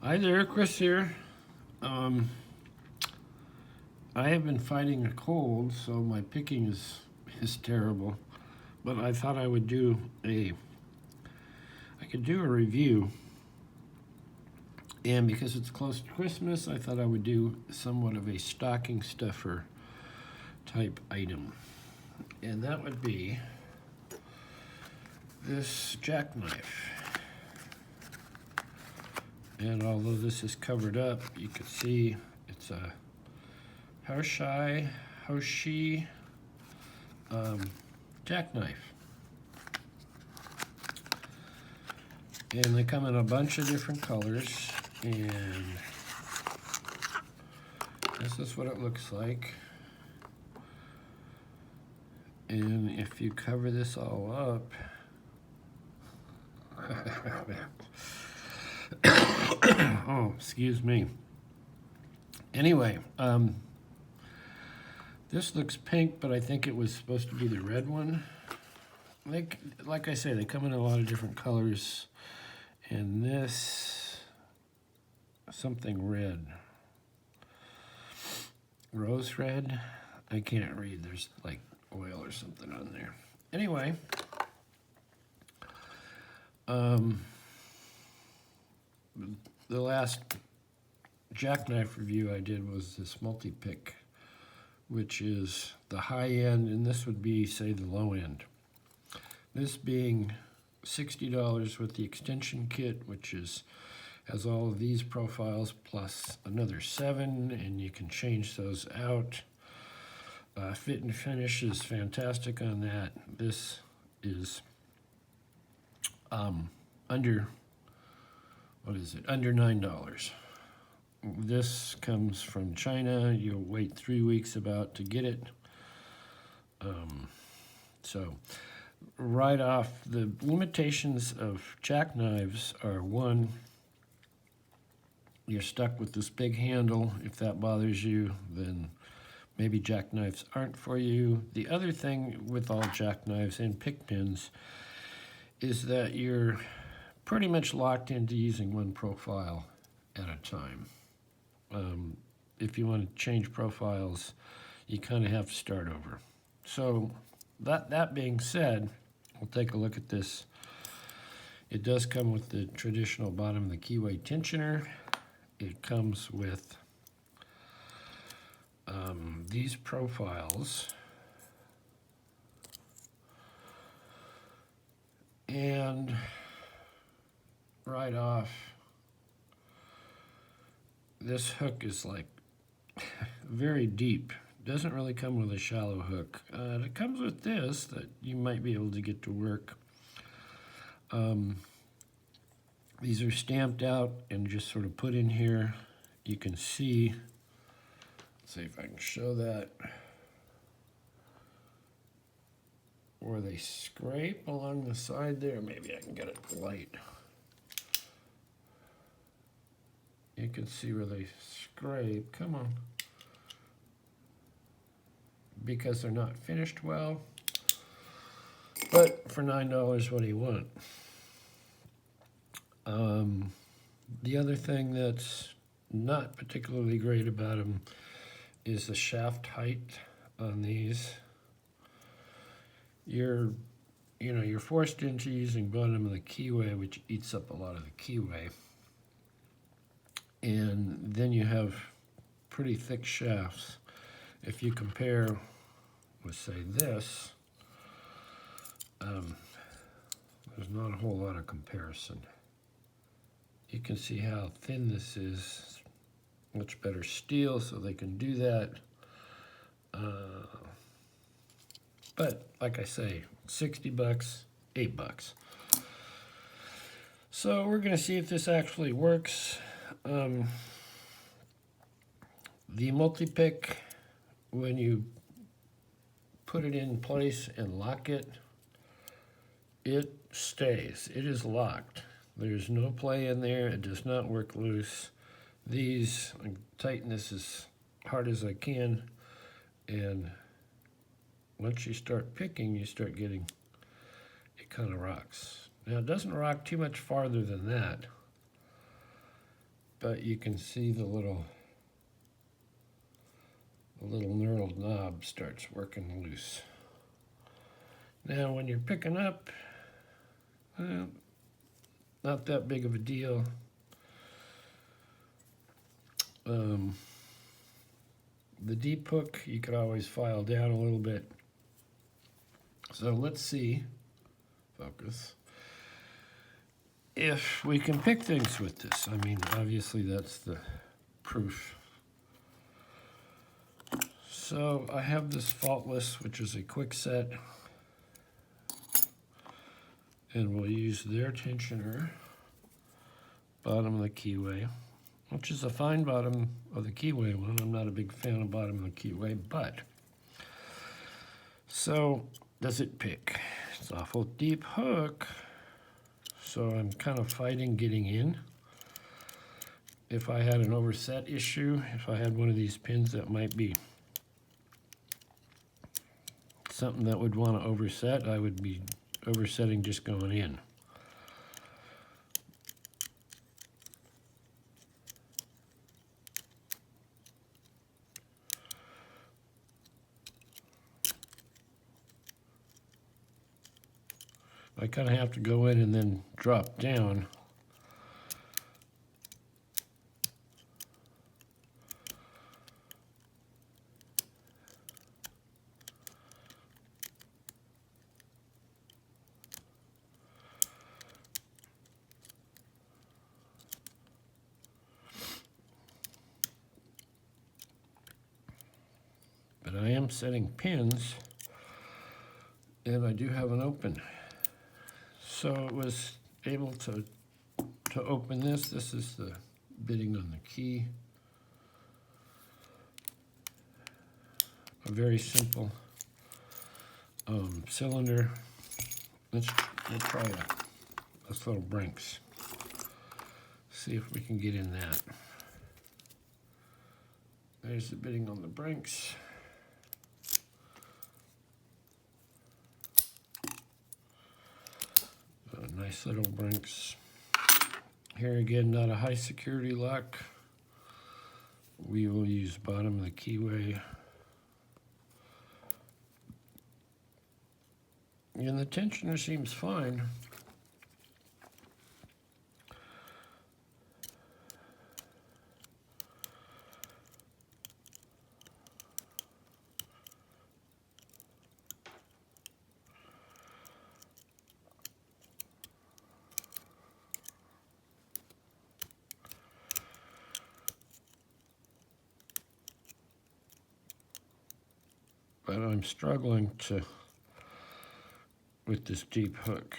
Hi there, Chris here. Um, I have been fighting a cold, so my picking is terrible. But I thought I could do a review, and because it's close to Christmas, I thought I would do somewhat of a stocking stuffer type item, and that would be this jackknife. And although this is covered up, you can see it's a Haoshi um, jackknife. And they come in a bunch of different colors, and this is what it looks like. And if you cover this all up, oh, excuse me. Anyway, this looks pink, but I think it was supposed to be the red one. Like I say, they come in a lot of different colors, and this something red, rose red. I can't read. There's like oil or something on there. Anyway, the last jackknife review I did was this multi-pick, which is the high end, and this would be, say, the low end. This being $60 with the extension kit, which has all of these profiles plus another 7, and you can change those out. Fit and finish is fantastic on that. This is under $9. This comes from China. You'll wait 3 weeks about to get it. So right off, the limitations of jackknives are: one, you're stuck with this big handle. If that bothers you, then maybe jackknives aren't for you. The other thing with all jackknives and pick pins is that you're pretty much locked into using one profile at a time. If you want to change profiles, you kind of have to start over. So that being said, we'll take a look at this. It does come with the traditional bottom of the keyway tensioner. It comes with these profiles, and right off, this hook is like very deep. Doesn't really come with a shallow hook. It comes with this that you might be able to get to work. These are stamped out and just sort of put in here. You can see, let's see if I can show that, where they scrape along the side there. Maybe I can get it light. You can see where they scrape. Come on. Because they're not finished well. But for $9, what do you want? The other thing that's not particularly great about them is the shaft height on these. You're forced into using bottom of the keyway, which eats up a lot of the keyway. And then you have pretty thick shafts. If you compare with, say, this, there's not a whole lot of comparison. You can see how thin this is. Much better steel, so they can do that. But like I say, 60 bucks, $8. So we're gonna see if this actually works. The multi-pick, when you put it in place and lock it, it stays. It is locked. There's no play in there. It does not work loose. These, I tighten this as hard as I can, and once you start picking, you start getting, it kind of rocks. Now, it doesn't rock too much farther than that, but you can see the little knurled knob starts working loose. Now when you're picking up, not that big of a deal. The deep hook, you could always file down a little bit. So let's see, focus, if we can pick things with this. I mean, obviously that's the proof. So I have this faultless, which is a quick set, and we'll use their tensioner, bottom of the keyway, which is a fine bottom of the keyway one. I'm not a big fan of bottom of the keyway, but so does it pick? It's awful deep hook, so I'm kind of fighting getting in. If I had an overset issue, if I had one of these pins that might be something that would want to overset, I would be oversetting just going in. I kind of have to go in and then drop down. But I am setting pins, and I do have an open. So it was able to open this. This is the bitting on the key. A very simple cylinder. We'll try this little Brinks. See if we can get in that. There's the bitting on the Brinks. Nice little Brinks. Here again, not a high security lock. We will use bottom of the keyway. And the tensioner seems fine. But I'm struggling with this deep hook.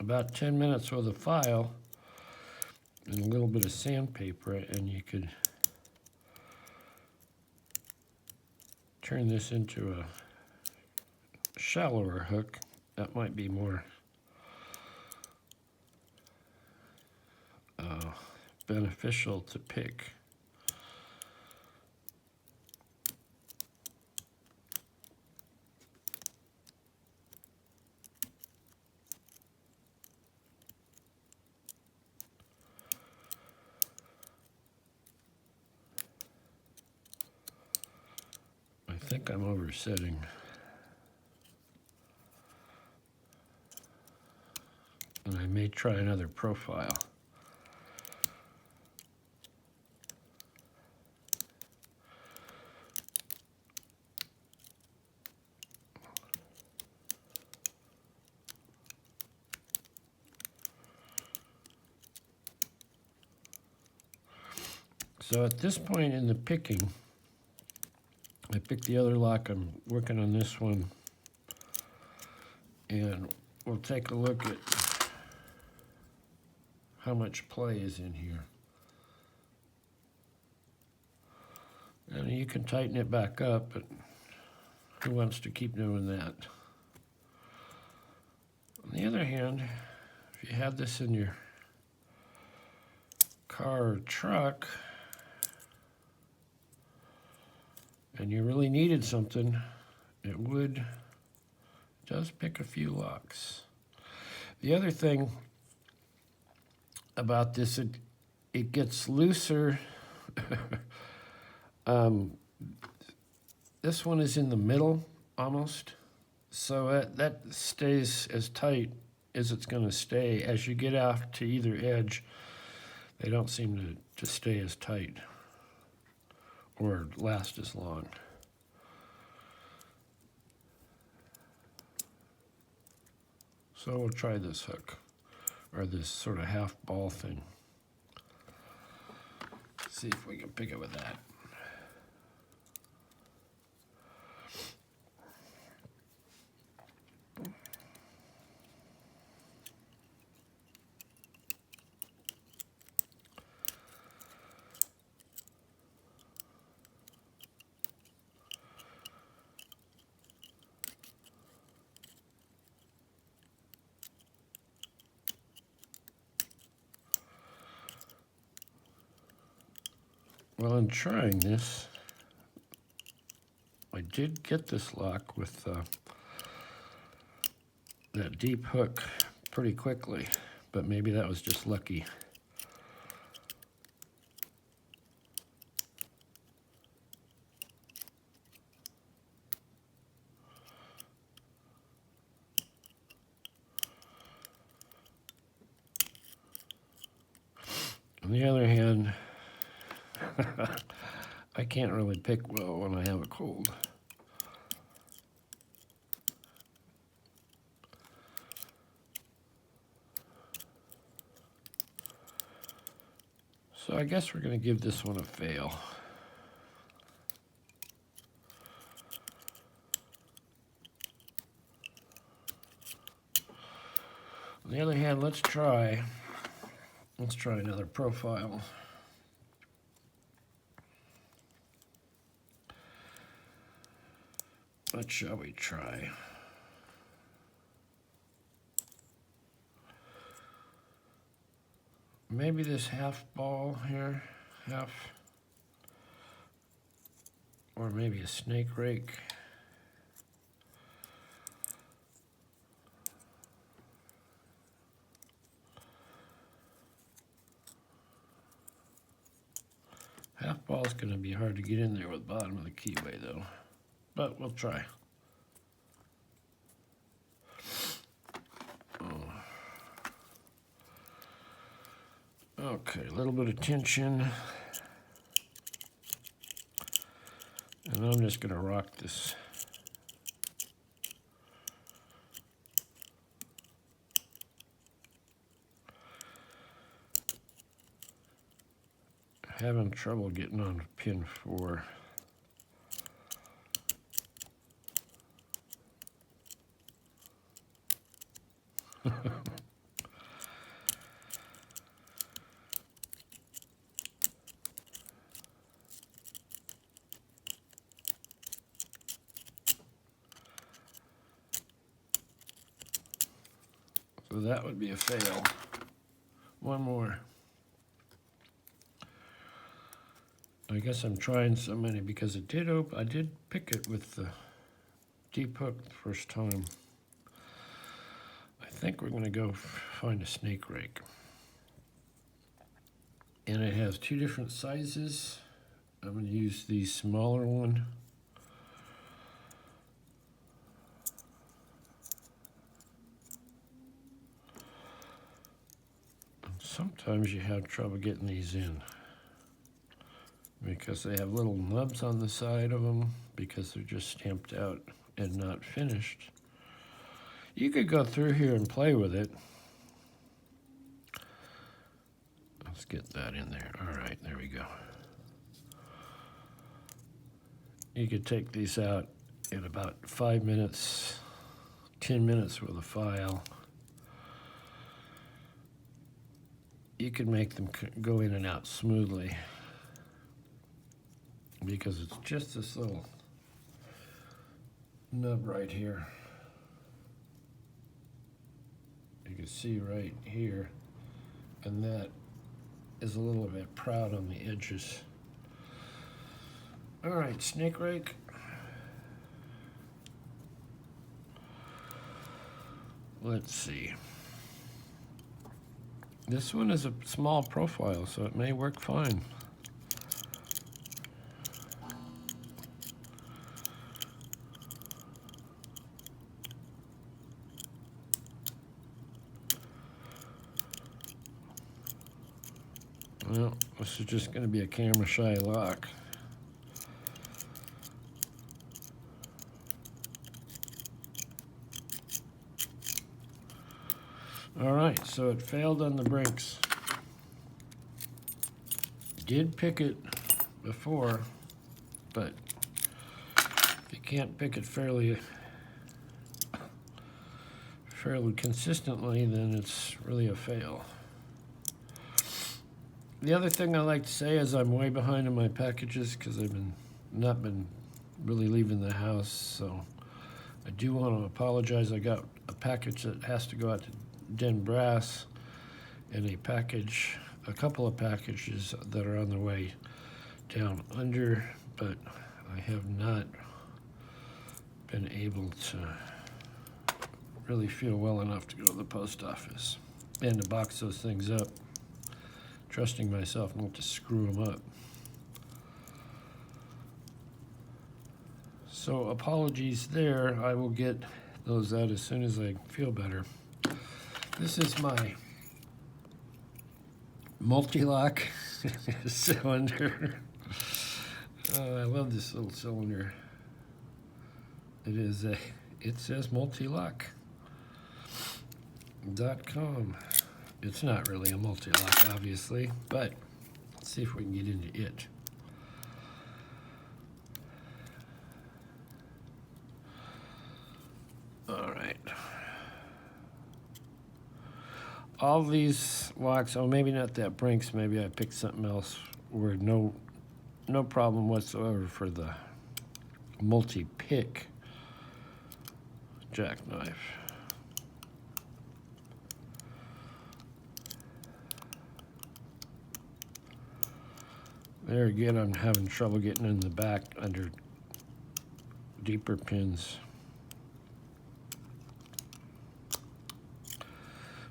About 10 minutes with a file and a little bit of sandpaper, and you could turn this into a shallower hook. That might be more beneficial to pick. I think I'm oversetting. And I may try another profile. So at this point in the picking, I picked the other lock. I'm working on this one, and we'll take a look at how much play is in here. And you can tighten it back up, but who wants to keep doing that? On the other hand, if you had this in your car or truck, and you really needed something, it does pick a few locks. The other thing about this. It gets looser. This one is in the middle almost, so that stays as tight as it's going to stay. As you get out to either edge, they don't seem to stay as tight or last as long. So we'll try this hook, or this sort of half ball thing. See if we can pick it with that. Well, in trying this, I did get this lock with that deep hook pretty quickly, but maybe that was just lucky. On the other hand, I can't really pick well when I have a cold. So I guess we're going to give this one a fail. On the other hand, let's try another profile. What shall we try? Maybe this half ball here, half, or maybe a snake rake. Half ball is going to be hard to get in there with the bottom of the keyway though, but we'll try. Okay, a little bit of tension. And I'm just going to rock this. Having trouble getting on pin 4. So that would be a fail. One more. I guess I'm trying so many because it did I did pick it with the deep hook the first time. I think we're going to go find a snake rake. And it has 2 different sizes. I'm going to use the smaller one. Sometimes you have trouble getting these in because they have little nubs on the side of them because they're just stamped out and not finished. You could go through here and play with it. Let's get that in there. All right, there we go. You could take these out in about 5 minutes, 10 minutes with a file. You can make them go in and out smoothly because it's just this little nub right here. You can see right here, and that is a little bit proud on the edges. All right, snake rake. Let's see. This one is a small profile, so it may work fine. Well, this is just going to be a camera shy lock. All right, so it failed on the brakes. Did pick it before, but if you can't pick it fairly consistently, then it's really a fail. The other thing I like to say is I'm way behind in my packages because I've not been really leaving the house, so I do want to apologize. I got a package that has to go out to Den Brass and a couple of packages that are on the way down under, but I have not been able to really feel well enough to go to the post office and to box those things up, trusting myself not to screw them up. So apologies there. I will get those out as soon as I feel better. This is my multi-lock cylinder. I love this little cylinder. It says multilock.com. It's not really a multi-lock, obviously, but let's see if we can get into it. All right. All these locks, oh, maybe not that Brinks, maybe I picked something else where no problem whatsoever for the multi-pick jackknife. There again, I'm having trouble getting in the back under deeper pins.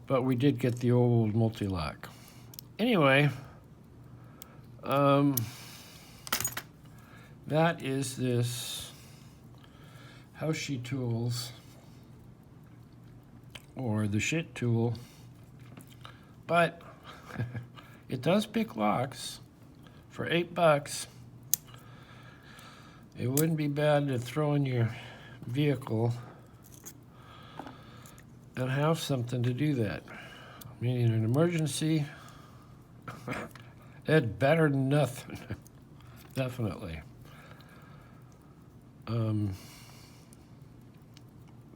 But we did get the old multi-lock. Anyway, that is this Haoshi tools, or the shit tool, but it does pick locks for $8. It wouldn't be bad to throw in your vehicle and have something to do that. I mean, in an emergency, it's better than nothing. Definitely.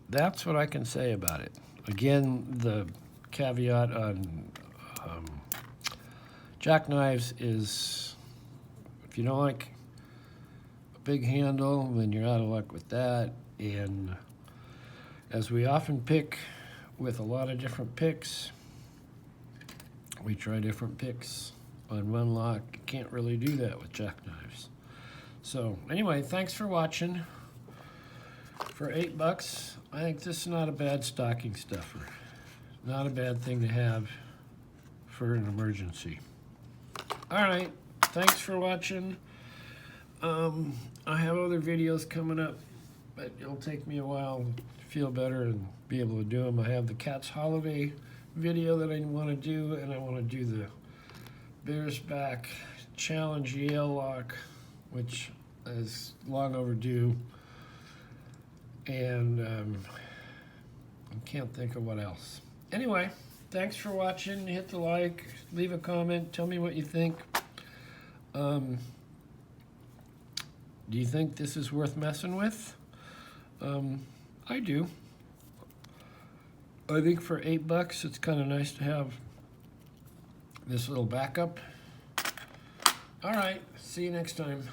That's what I can say about it. Again, the caveat on jackknives is if you don't like a big handle, then you're out of luck with that. And as we often pick with a lot of different picks, we try different picks on one lock. You can't really do that with jackknives. So anyway, thanks for watching. For $8, I think this is not a bad stocking stuffer. Not a bad thing to have for an emergency. All right, thanks for watching. I have other videos coming up, but it'll take me a while to feel better and be able to do them. I have the Cat's Holiday video that I want to do, and I want to do the Bears Back Challenge Yale lock, which is long overdue. And I can't think of what else. Anyway, thanks for watching. Hit the like, leave a comment, tell me what you think. Do you think this is worth messing with? I do. I think for $8, it's kind of nice to have this little backup. All right, see you next time.